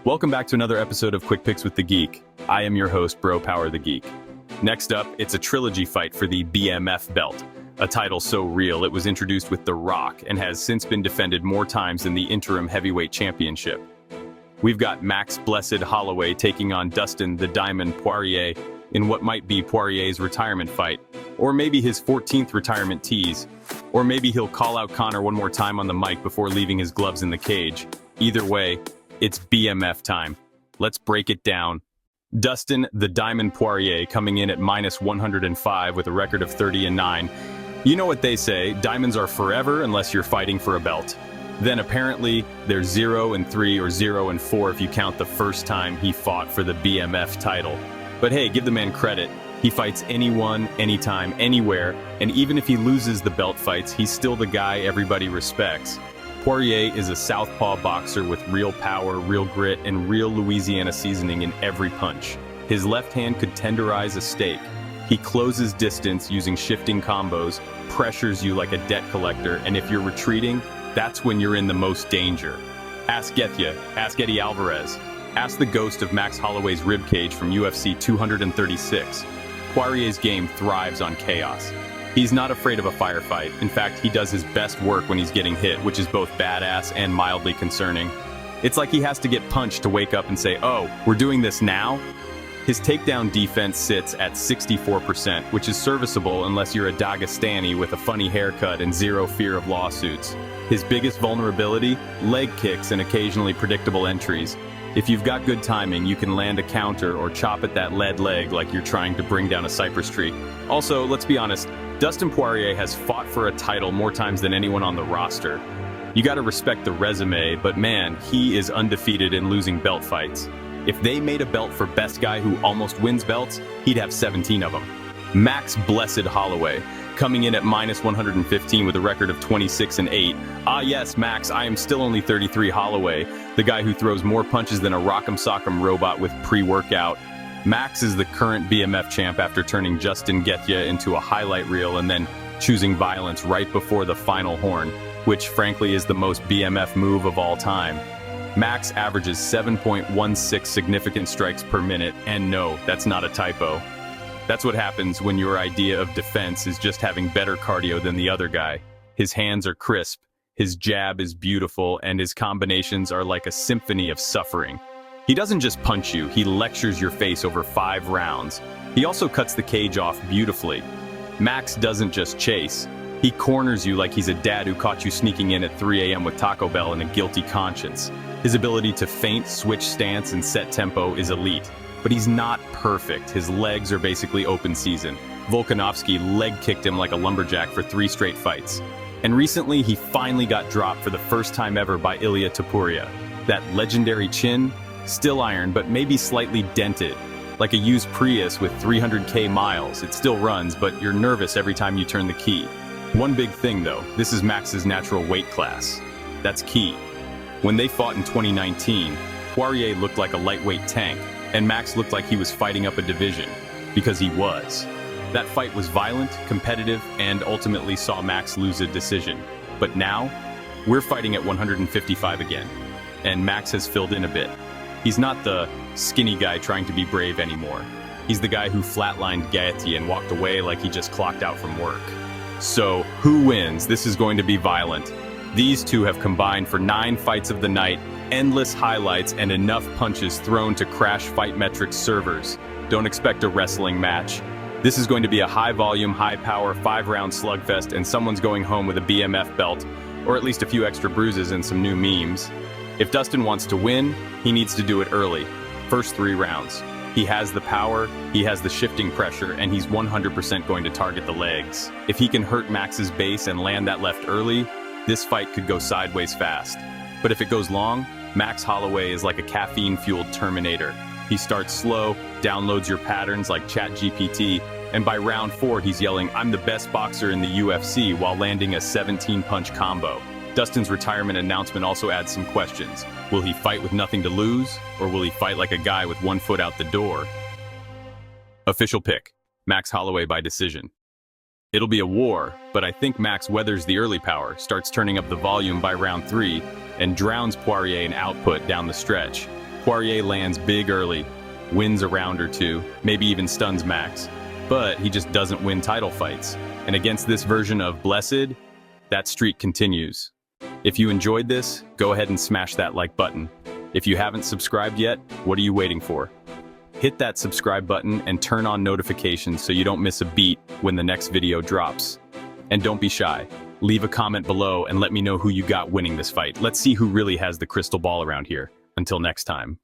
Welcome back to another episode of Quick Picks with the Geek. I am your host, Bro Power the Geek. Next up, it's a trilogy fight for the BMF belt, a title so real it was introduced with The Rock and has since been defended more times than the interim heavyweight championship. We've got Max Blessed Holloway taking on Dustin the Diamond Poirier in what might be Poirier's retirement fight, or maybe his 14th retirement tease, or maybe he'll call out Conor one more time on the mic before leaving his gloves in the cage. Either way, it's BMF time. Let's break it down. Dustin the Diamond Poirier coming in at minus 105 with a record of 30-9. You know what they say, diamonds are forever unless you're fighting for a belt. Then apparently they're 0-3 or 0-4 if you count the first time he fought for the BMF title. But hey, give the man credit. He fights anyone, anytime, anywhere, and even if he loses the belt fights, he's still the guy everybody respects. Poirier is a southpaw boxer with real power, real grit, and real Louisiana seasoning in every punch. His left hand could tenderize a steak. He closes distance using shifting combos, pressures you like a debt collector, and if you're retreating, that's when you're in the most danger. Ask Getya, ask Eddie Alvarez, ask the ghost of Max Holloway's ribcage from UFC 236. Poirier's game thrives on chaos. He's not afraid of a firefight. In fact, he does his best work when he's getting hit, which is both badass and mildly concerning. It's like he has to get punched to wake up and say, oh, we're doing this now? His takedown defense sits at 64%, which is serviceable unless you're a Dagestani with a funny haircut and zero fear of lawsuits. His biggest vulnerability? Leg kicks and occasionally predictable entries. If you've got good timing, you can land a counter or chop at that lead leg like you're trying to bring down a cypress tree. Also, let's be honest, Dustin Poirier has fought for a title more times than anyone on the roster. You gotta respect the resume, but man, he is undefeated in losing belt fights. If they made a belt for best guy who almost wins belts, he'd have 17 of them. Max Blessed Holloway, coming in at minus 115 with a record of 26-8. Ah yes, Max, I am still only 33 Holloway, the guy who throws more punches than a Rock'em Sock'em robot with pre-workout. Max is the current BMF champ after turning Justin Getya into a highlight reel and then choosing violence right before the final horn, which frankly is the most BMF move of all time. Max averages 7.16 significant strikes per minute, and no, that's not a typo. That's what happens when your idea of defense is just having better cardio than the other guy. His hands are crisp, his jab is beautiful, and his combinations are like a symphony of suffering. He doesn't just punch you, he lectures your face over 5 rounds. He also cuts the cage off beautifully. Max doesn't just chase, he corners you like he's a dad who caught you sneaking in at 3 a.m. with Taco Bell and a guilty conscience. His ability to feint, switch stance, and set tempo is elite. But he's not perfect. His legs are basically open season. Volkanovski leg kicked him like a lumberjack for 3 straight fights. And recently, he finally got dropped for the first time ever by Ilia Topuria. That legendary chin? Still iron, but maybe slightly dented. Like a used Prius with 300k miles. It still runs, but you're nervous every time you turn the key. One big thing though, this is Max's natural weight class. That's key. When they fought in 2019, Poirier looked like a lightweight tank, and Max looked like he was fighting up a division, because he was. That fight was violent, competitive, and ultimately saw Max lose a decision. But now, we're fighting at 155 again, and Max has filled in a bit. He's not the skinny guy trying to be brave anymore. He's the guy who flatlined Gaethje and walked away like he just clocked out from work. So, who wins? This is going to be violent. These two have combined for 9 fights of the night, endless highlights, and enough punches thrown to crash Fight Metrics servers. Don't expect a wrestling match. This is going to be a high-volume, high-power, 5-round slugfest, and someone's going home with a BMF belt, or at least a few extra bruises and some new memes. If Dustin wants to win, he needs to do it early. First 3 rounds. He has the power, he has the shifting pressure, and he's 100% going to target the legs. If he can hurt Max's base and land that left early, this fight could go sideways fast. But if it goes long, Max Holloway is like a caffeine-fueled Terminator. He starts slow, downloads your patterns like ChatGPT, and by round 4 he's yelling, "I'm the best boxer in the UFC," while landing a 17-punch combo. Dustin's retirement announcement also adds some questions. Will he fight with nothing to lose, or will he fight like a guy with 1 foot out the door? Official pick, Max Holloway by decision. It'll be a war, but I think Max weathers the early power, starts turning up the volume by round 3, and drowns Poirier in output down the stretch. Poirier lands big early, wins a round or two, maybe even stuns Max, but he just doesn't win title fights. And against this version of Blessed, that streak continues. If you enjoyed this, go ahead and smash that like button. If you haven't subscribed yet, what are you waiting for? Hit that subscribe button and turn on notifications so you don't miss a beat when the next video drops. And don't be shy. Leave a comment below and let me know who you got winning this fight. Let's see who really has the crystal ball around here. Until next time.